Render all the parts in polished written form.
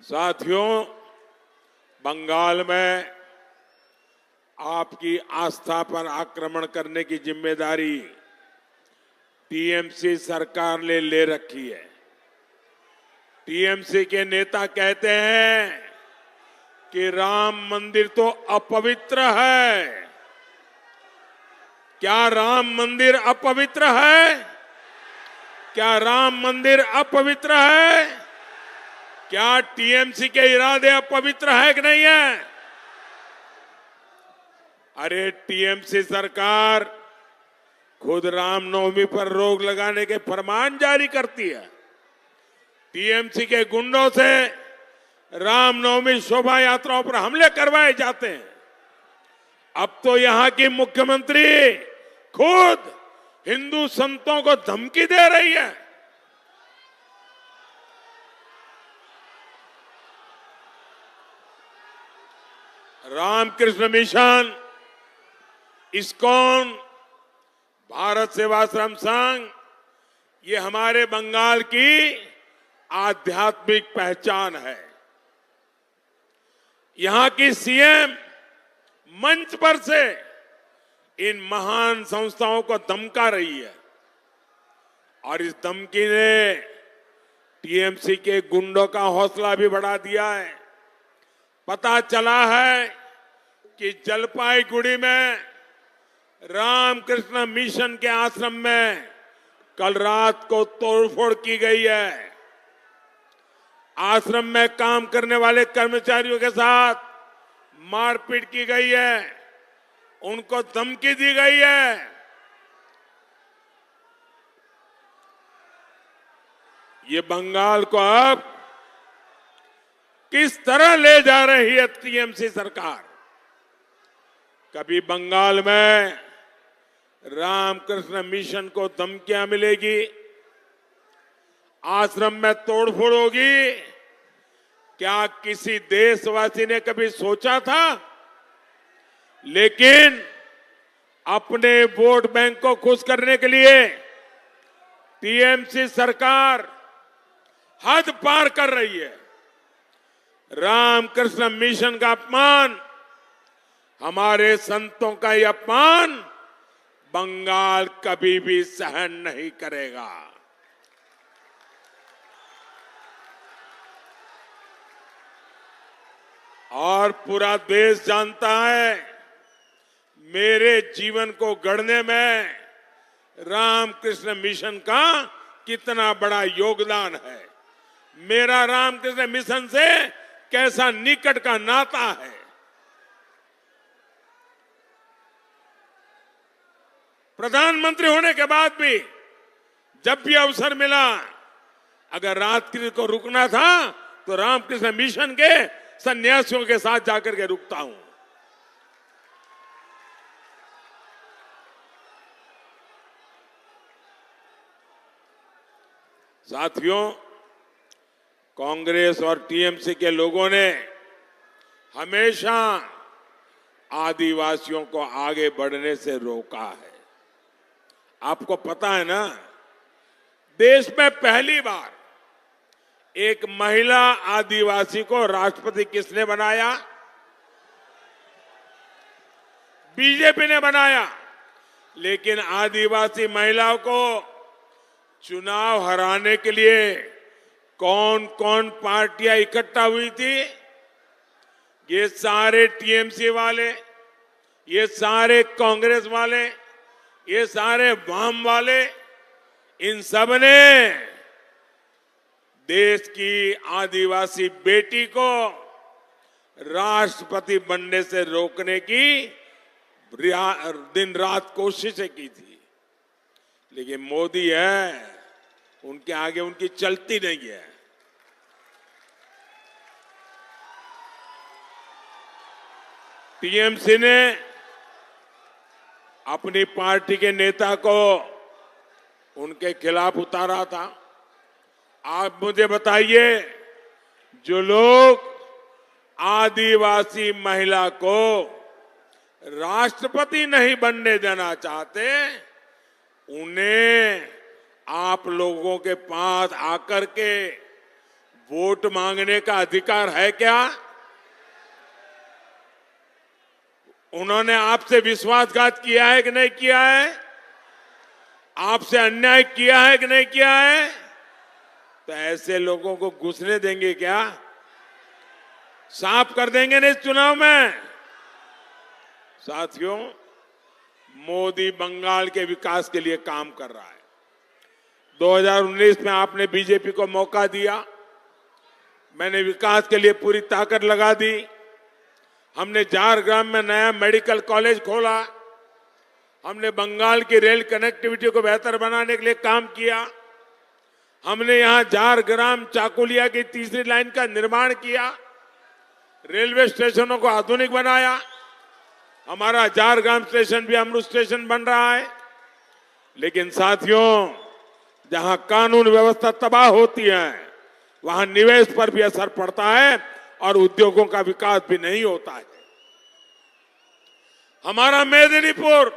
साथियों, बंगाल में आपकी आस्था पर आक्रमण करने की जिम्मेदारी टीएमसी सरकार ने ले रखी है। टीएमसी के नेता कहते हैं कि राम मंदिर तो अपवित्र है। क्या राम मंदिर अपवित्र है? क्या राम मंदिर अपवित्र है? क्या टीएमसी के इरादे अपवित्र है कि नहीं है? अरे टीएमसी सरकार खुद रामनवमी पर रोक लगाने के फरमान जारी करती है। टीएमसी के गुंडों से रामनवमी शोभा यात्राओं पर हमले करवाए जाते हैं। अब तो यहां की मुख्यमंत्री खुद हिंदू संतों को धमकी दे रही है। रामकृष्ण मिशन, इस्कॉन, भारत सेवाश्रम संघ, ये हमारे बंगाल की आध्यात्मिक पहचान है। यहां की सीएम मंच पर से इन महान संस्थाओं को धमका रही है और इस धमकी ने टीएमसी के गुंडों का हौसला भी बढ़ा दिया है। पता चला है कि जलपाईगुड़ी में रामकृष्ण मिशन के आश्रम में कल रात को तोड़फोड़ की गई है। आश्रम में काम करने वाले कर्मचारियों के साथ मारपीट की गई है, उनको धमकी दी गई है। ये बंगाल को अब किस तरह ले जा रही है टीएमसी सरकार? कभी बंगाल में रामकृष्ण मिशन को धमकियां मिलेगी, आश्रम में तोड़फोड़ होगी। क्या किसी देशवासी ने कभी सोचा था? लेकिन अपने वोट बैंक को खुश करने के लिए टीएमसी सरकार हद पार कर रही है। रामकृष्ण मिशन का अपमान, हमारे संतों का यह अपमान बंगाल कभी भी सहन नहीं करेगा। और पूरा देश जानता है मेरे जीवन को गढ़ने में रामकृष्ण मिशन का कितना बड़ा योगदान है। मेरा रामकृष्ण मिशन से कैसा निकट का नाता है। प्रधानमंत्री होने के बाद भी जब भी अवसर मिला, अगर रात्रि को रुकना था तो रामकृष्ण मिशन के सन्यासियों के साथ जाकर के रुकता हूं। साथियों, कांग्रेस और टीएमसी के लोगों ने हमेशा आदिवासियों को आगे बढ़ने से रोका है। आपको पता है ना, देश में पहली बार एक महिला आदिवासी को राष्ट्रपति किसने बनाया? बीजेपी ने बनाया। लेकिन आदिवासी महिलाओं को चुनाव हराने के लिए कौन कौन पार्टियां इकट्ठा हुई थी? ये सारे टीएमसी वाले, ये सारे कांग्रेस वाले, ये सारे वाम वाले, इन सब ने देश की आदिवासी बेटी को राष्ट्रपति बनने से रोकने की दिन रात कोशिशें की थी। लेकिन मोदी है, उनके आगे उनकी चलती नहीं है। टीएमसी ने अपनी पार्टी के नेता को उनके खिलाफ उतारा था। आप मुझे बताइए, जो लोग आदिवासी महिला को राष्ट्रपति नहीं बनने देना चाहते, उन्हें आप लोगों के पास आकर के वोट मांगने का अधिकार है क्या? उन्होंने आपसे विश्वासघात किया है कि नहीं किया है? आपसे अन्याय किया है कि नहीं किया है? तो ऐसे लोगों को घुसने देंगे क्या? साफ कर देंगे ना इस चुनाव में? साथियों, मोदी बंगाल के विकास के लिए काम कर रहा है। 2019 में आपने बीजेपी को मौका दिया, मैंने विकास के लिए पूरी ताकत लगा दी। हमने झारग्राम में नया मेडिकल कॉलेज खोला, हमने बंगाल की रेल कनेक्टिविटी को बेहतर बनाने के लिए काम किया, हमने यहां झारग्राम चाकुलिया की तीसरी लाइन का निर्माण किया, रेलवे स्टेशनों को आधुनिक बनाया। हमारा झारग्राम स्टेशन भी अमृत स्टेशन बन रहा है। लेकिन साथियों, जहां कानून व्यवस्था तबाह होती है वहां निवेश पर भी असर पड़ता है और उद्योगों का विकास भी नहीं होता है। हमारा मेदिनीपुर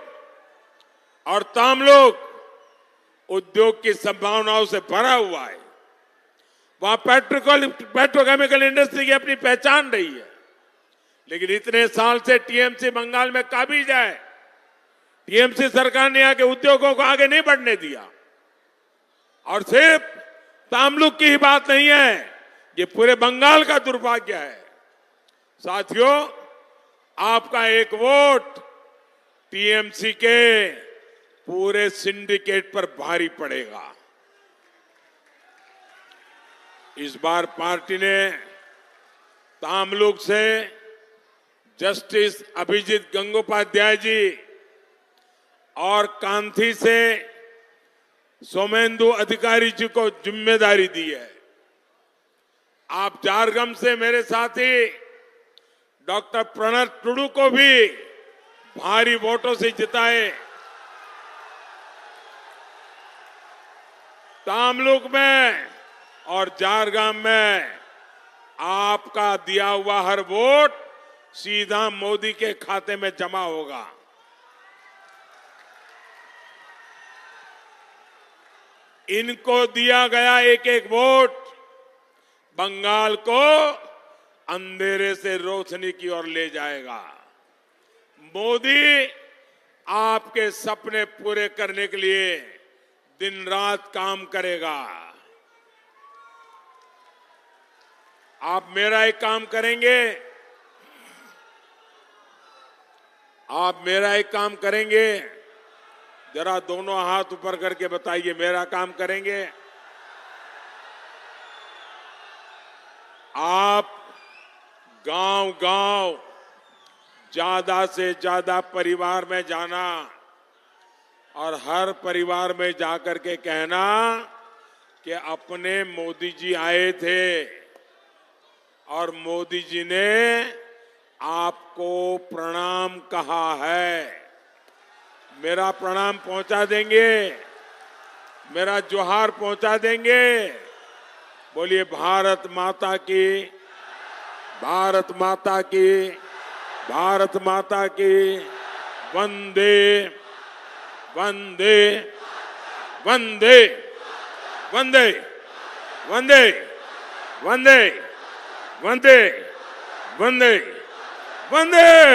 और तामलुक उद्योग की संभावनाओं से भरा हुआ है। वहां पेट्रोकेमिकल इंडस्ट्री की अपनी पहचान रही है। लेकिन इतने साल से टीएमसी बंगाल में काबिज है। टीएमसी सरकार ने यहाँ के उद्योगों को आगे नहीं बढ़ने दिया। और सिर्फ तामलुक की ही बात नहीं है, ये पूरे बंगाल का दुर्भाग्य है। साथियों, आपका एक वोट टीएमसी के पूरे सिंडिकेट पर भारी पड़ेगा। इस बार पार्टी ने तामलुक से जस्टिस अभिजीत गंगोपाध्याय जी और कांथी से सोमेंदु अधिकारी जी को जिम्मेदारी दी है। आप झारग्राम से मेरे साथी डॉक्टर प्रणब टुडू को भी भारी वोटों से जिताए। तामलुक में और झारग्राम में आपका दिया हुआ हर वोट सीधा मोदी के खाते में जमा होगा। इनको दिया गया एक एक वोट बंगाल को अंधेरे से रोशनी की ओर ले जाएगा। मोदी आपके सपने पूरे करने के लिए दिन रात काम करेगा। आप मेरा एक काम करेंगे, आप मेरा एक काम करेंगे, जरा दोनों हाथ ऊपर करके बताइए, मेरा काम करेंगे? आप गांव-गांव ज्यादा से ज्यादा परिवार में जाना और हर परिवार में जाकर के कहना कि अपने मोदी जी आए थे और मोदी जी ने आपको प्रणाम कहा है। मेरा प्रणाम पहुंचा देंगे, मेरा जोहार पहुंचा देंगे। बोलिए भारत माता की, भारत माता की, भारत माता की। वंदे वंदे वंदे वंदे वंदे वंदे वंदे वंदे वंदे।